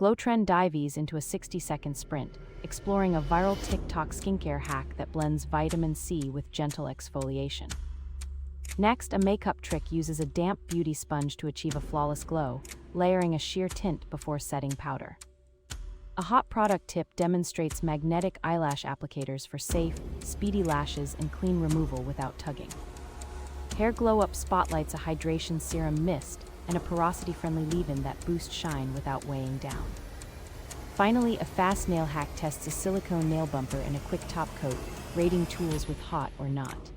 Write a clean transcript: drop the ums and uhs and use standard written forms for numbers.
GlowTrend dives into a 60-second sprint, exploring a viral TikTok skincare hack that blends vitamin C with gentle exfoliation. Next, a makeup trick uses a damp beauty sponge to achieve a flawless glow, layering a sheer tint before setting powder. A hot product tip demonstrates magnetic eyelash applicators for safe, speedy lashes and clean removal without tugging. Hair Glow Up spotlights a hydration serum mist and a porosity-friendly leave-in that boosts shine without weighing down. Finally, a fast nail hack tests a silicone nail bumper and a quick top coat, rating tools with hot or not.